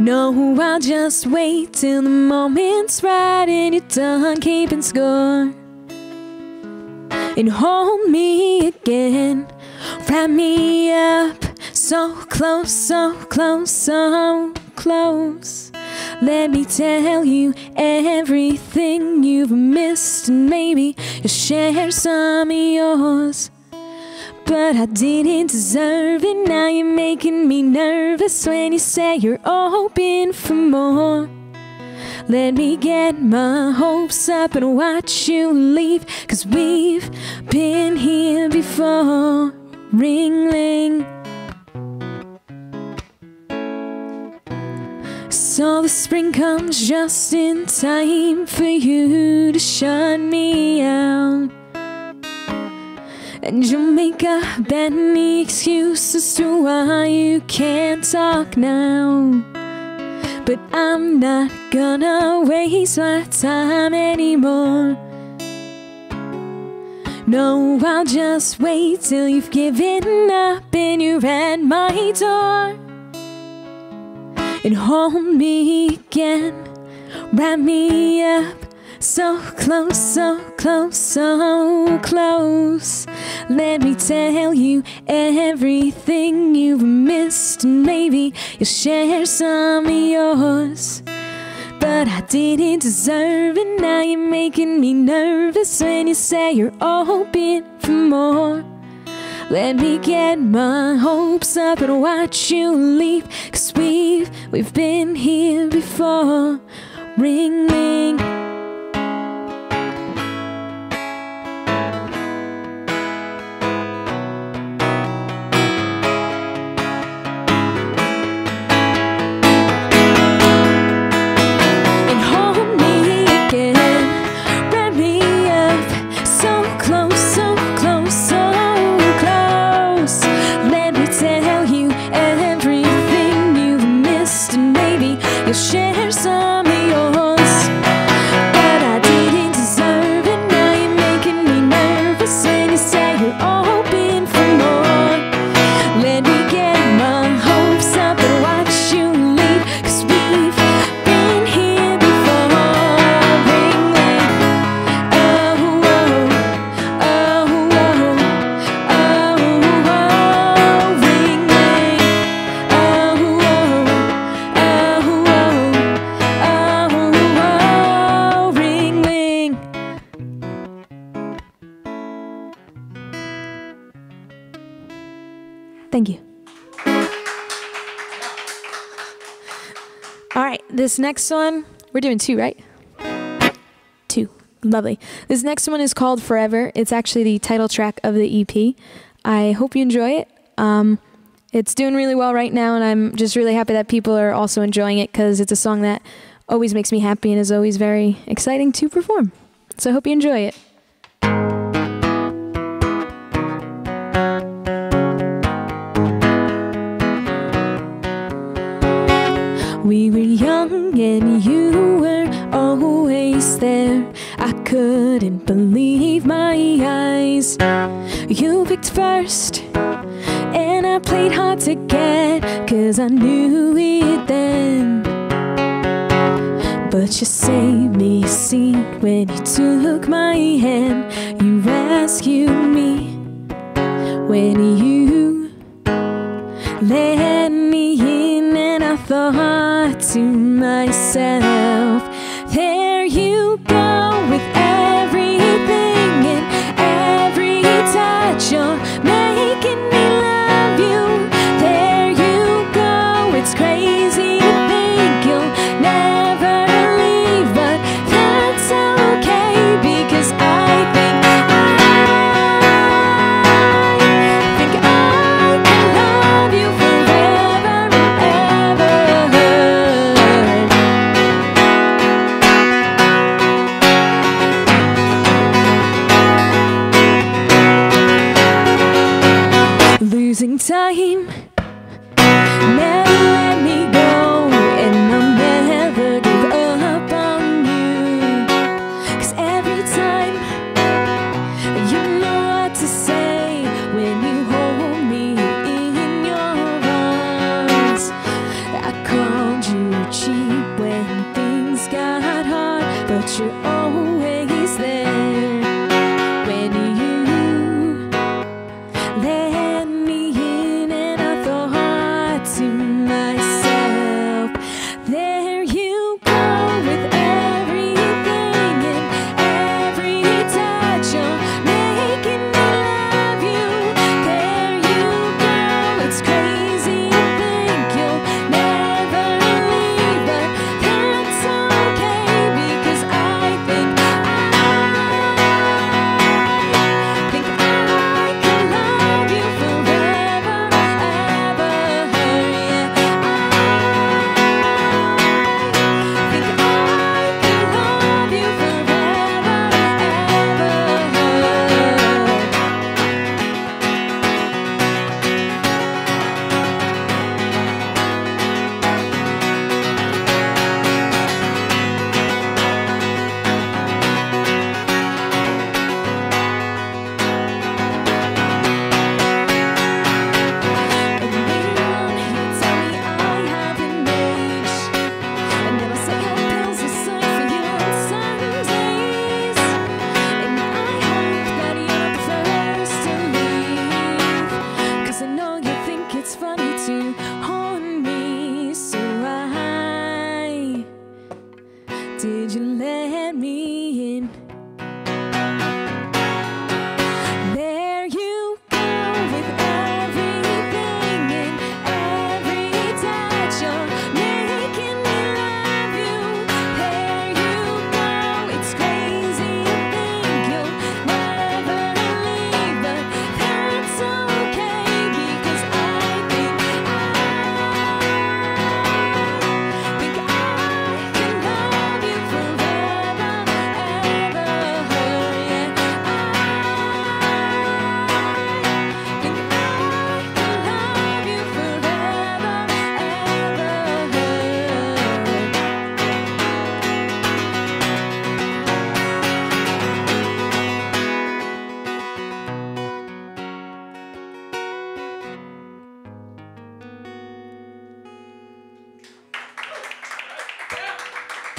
No, I'll just wait till the moment's right and you're done keeping score. And hold me again, wrap me up, so close, so close, so close. Let me tell you everything you've missed, and maybe you'll share some of yours. But I didn't deserve it, now you're making me nervous when you say you're open for more. Let me get my hopes up and watch you leave, 'cause we've been here before. Ringling. So the spring comes just in time for you to shut me out. And you'll make up any excuse as to why you can't talk now. but I'm not gonna waste my time anymore. No, I'll just wait till you've given up and you're at my door. And hold me again, wrap me up, so close, so close, so close. Let me tell you everything you've missed, and maybe you'll share some of yours. But I didn't deserve it, now you're making me nervous when you say you're open for more. Let me get my hopes up and watch you leave, 'cause we've been here before. Ring, ring. You'll share some of yours, but I didn't deserve it. Now you're making me nervous when you say you're open for more. Let me get my hopes up and watch you leave, 'cause we've been here before. Ring, ring. Oh, oh, oh, oh, oh, oh. Ring, ring. Oh, oh, oh, ring, ring. Thank you. All right, this next one, we're doing 2, right? 2. Lovely. This next one is called Forever. It's actually the title track of the EP. I hope you enjoy it. It's doing really well right now, and I'm just really happy that people are also enjoying it, because it's a song that always makes me happy and is always very exciting to perform. So I hope you enjoy it. We were young and you were always there. I couldn't believe my eyes. You picked first and I played hard to get, 'cause I knew it then. But you saved me a seat when you took my hand. You rescued me when you let me in, and I thought to myself, there you go with everything and every touch. You're making me love you. There you go. It's crazy to think you'll never leave, but that's okay, because I think I can love you forever and ever. Losing time, never let me go, and I'll never give up on you. 'Cause every time you know what to say when you hold me in your arms. I called you cheap when things got hard, but you're always there when you let me in, and I thought to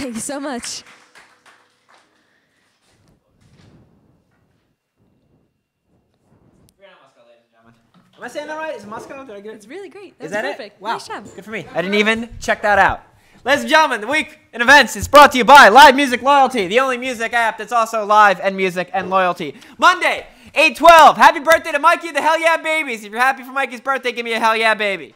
Thank you so much. Am I saying that right? Is it Musco? Did I get it? It's really great. Is that perfect. it? Wow. Nice job. Good for me. I didn't even check that out. Ladies and gentlemen, the week in events is brought to you by Live Music Loyalty, the only music app that's also live and music and loyalty. Monday, 8/12. Happy birthday to Mikey the Hell Yeah Babies. If you're happy for Mikey's birthday, give me a hell yeah baby.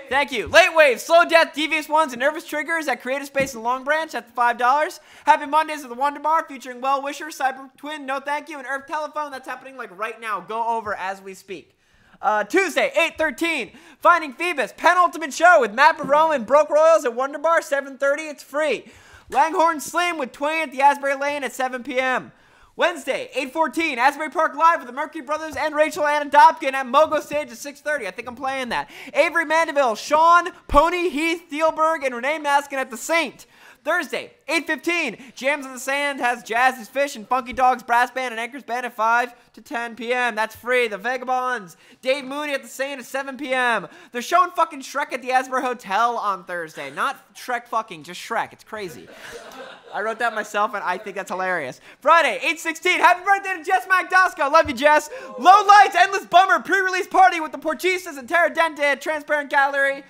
Thank you. Late Wave, Slow Death, Devious Ones, and Nervous Triggers at Creative Space in Long Branch at $5. Happy Mondays at the Wonder Bar featuring Well Wisher, Cyber Twin, No Thank You, and Earth Telephone. That's happening like right now. Go over as we speak. Tuesday, 8/13, Finding Phoebus, penultimate show with Matt Barone and Broke Royals at Wonder Bar, 7:30. It's free. Langhorne Slim with Twain at the Asbury Lane at 7 p.m. Wednesday, 8/14, Asbury Park Live with the Mercury Brothers and Rachel Ann Dobkin at Mogo Stage at 6:30. I think I'm playing that. Avery Mandeville, Sean, Pony, Heath, Thielberg, and Renee Maskin at the Saint. Thursday, 8/15, Jams in the Sand has Jazz's Fish and Funky Dogs Brass Band and Anchors Band at 5 to 10 p.m. That's free. The Vagabonds, Dave Mooney at the Saint at 7 p.m. They're showing fucking Shrek at the Asbury Hotel on Thursday. Not Shrek fucking, just Shrek. It's crazy. I wrote that myself, and I think that's hilarious. Friday, 8/16, happy birthday to Jess MacDosco. Love you, Jess. Low Lights, Endless Bummer, pre-release party with the Porchistas and Terra Dente at Transparent Gallery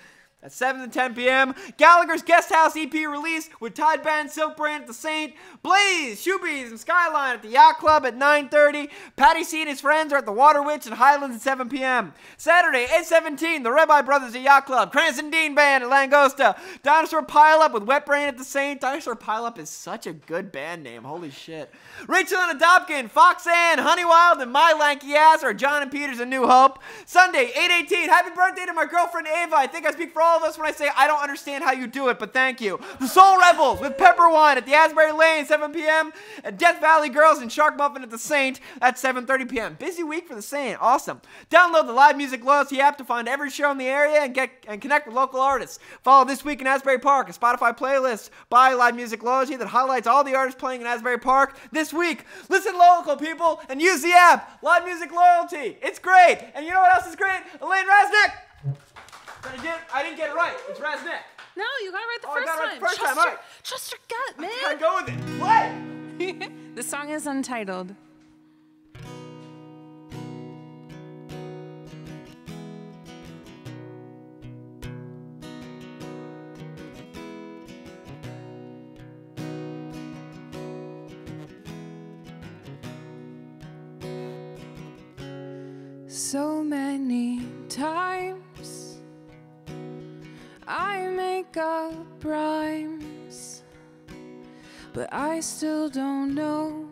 at 7 to 10 p.m. Gallagher's Guest House EP release with Tide Band, Silk Brand at the Saint. Blaze, Shoebies, and Skyline at the Yacht Club at 9:30. Patty C and his friends are at the Water Witch and Highlands at 7 p.m. Saturday, 8/17, the Rabbi Brothers at Yacht Club. Cranston Dean Band at Langosta. Dinosaur Pileup with Wet Brain at the Saint. Dinosaur Pileup is such a good band name. Holy shit. Rachel and Adopkin, Fox Ann, Honeywild, and My Lanky Ass are John and Peters and New Hope. Sunday, 8/18, happy birthday to my girlfriend Ava. I think I speak for all of us when I say I don't understand how you do it, but thank you. The Soul Rebels with Pepper Wine at the Asbury Lane, 7 p.m. And Death Valley Girls and Shark Muffin at the Saint at 7:30 p.m. Busy week for the Saint. Awesome. Download the Live Music Loyalty app to find every show in the area and connect with local artists. Follow This Week in Asbury Park, a Spotify playlist by Live Music Loyalty that highlights all the artists playing in Asbury Park this week. Listen local, people, and use the app. Live Music Loyalty. It's great. And you know what else is great? Elaine Rasnake. I didn't get it right. It's Rasnake. No, you got it right the I got it right the first time. Trust All right. Trust your gut, man. I go with it. Play. The song is untitled. So many times I make up rhymes, but I still don't know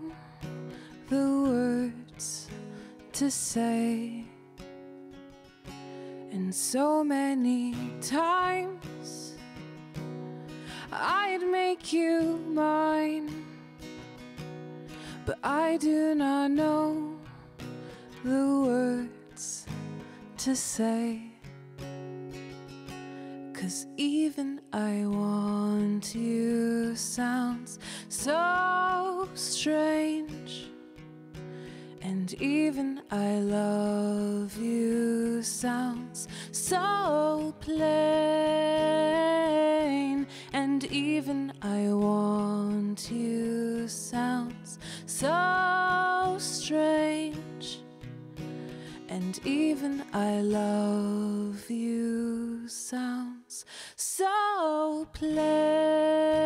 the words to say. And so many times I'd make you mine, but I do not know the words to say. 'Cause even I want you sounds so strange, and even I love you sounds so plain, and even I want you sounds so strange, and even I love you sounds so plain.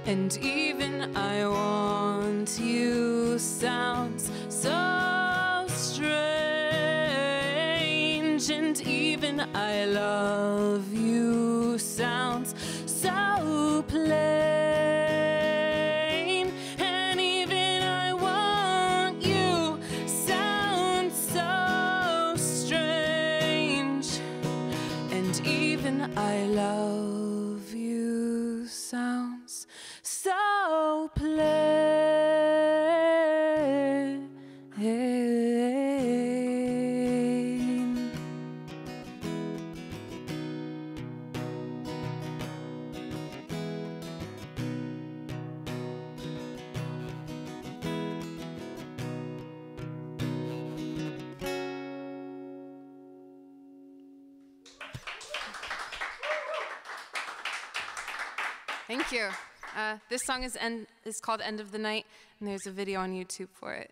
And even I want you sounds so strange, and even I love you sounds so plain, and even I want you sounds so strange, so plain. Thank you. This song is called End of the Night, and there's a video on YouTube for it.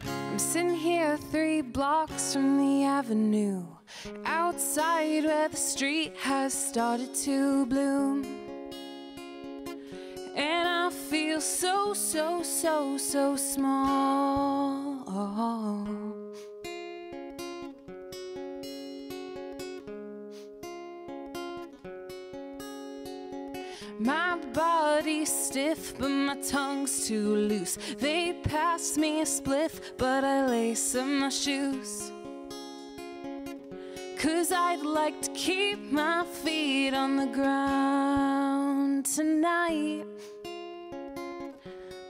I'm sitting here 3 blocks from the avenue, outside where the street has started to bloom. And I feel so, so, so, so small. My body's stiff, but my tongue's too loose. They pass me a spliff, but I lace up my shoes. 'Cause I'd like to keep my feet on the ground tonight,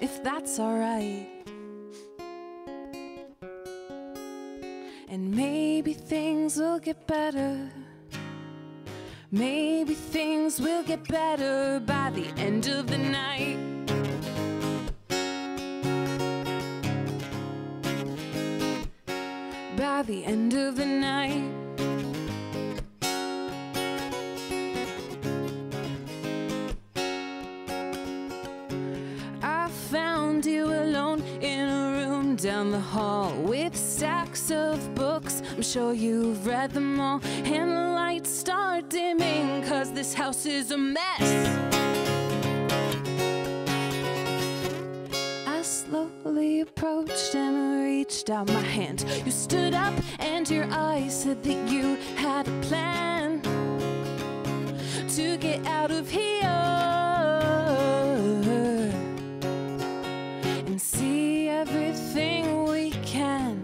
if that's alright. And maybe things will get better. Maybe things will get better by the end of the night. By the end of the night. I found you alone in a room down the hall with stacks of books. I'm sure you've read them all. And the lights start dimming 'cause this house is a mess. I slowly approached and reached out my hand. You stood up and your eyes said that you had a plan to get out of here and see everything we can.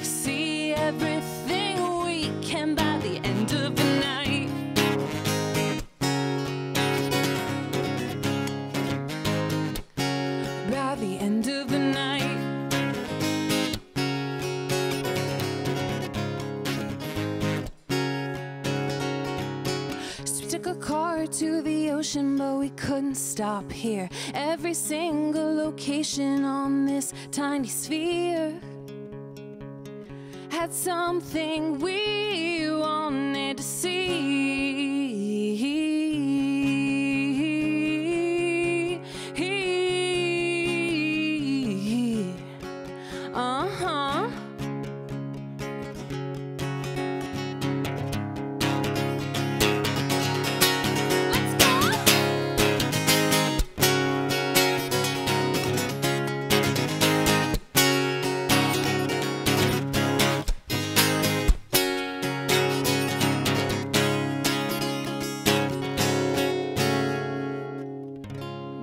See everything we can by the end of the night. By the end of the night. So we took a car to the ocean, but we couldn't stop here. Every single location on this tiny sphere had something we wanted to see. Uh-huh. Let's go.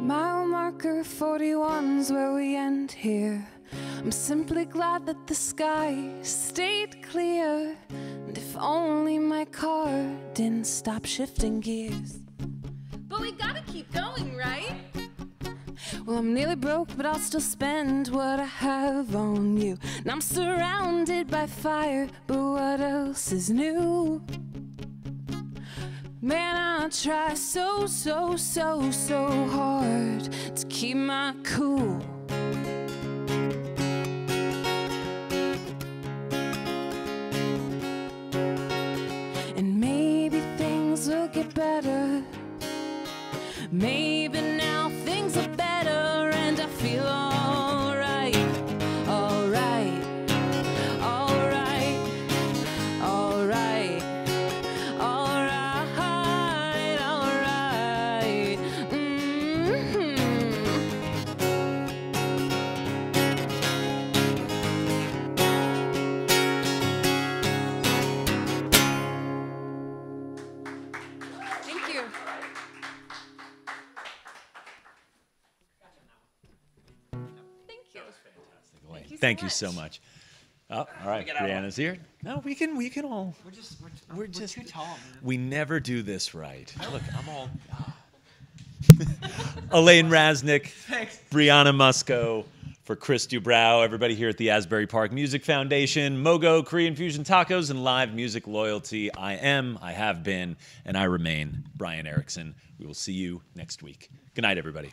Mile marker 41's where we end here. I'm simply glad that the sky stayed clear, and if only my car didn't stop shifting gears. But we gotta keep going, right? Well, I'm nearly broke, but I'll still spend what I have on you. And I'm surrounded by fire, but what else is new? Man, I try so, so, so, so hard to keep my cool. And maybe things will get better. Maybe now things are better and I feel alright. Alright. Alright. Alright. Alright. Alright. Thank you. Thank you so much. Oh, all right. Brianna's here. No, we can all. We're just too tall, man. We never do this right. Look, I'm all. Elaine Rasnake, Thanks. Brianna Musco, for Chris Dubrow, everybody here at the Asbury Park Music Foundation, Mogo Korean Fusion Tacos, and Live Music Loyalty. I have been, and I remain Brian Erickson. We will see you next week. Good night, everybody.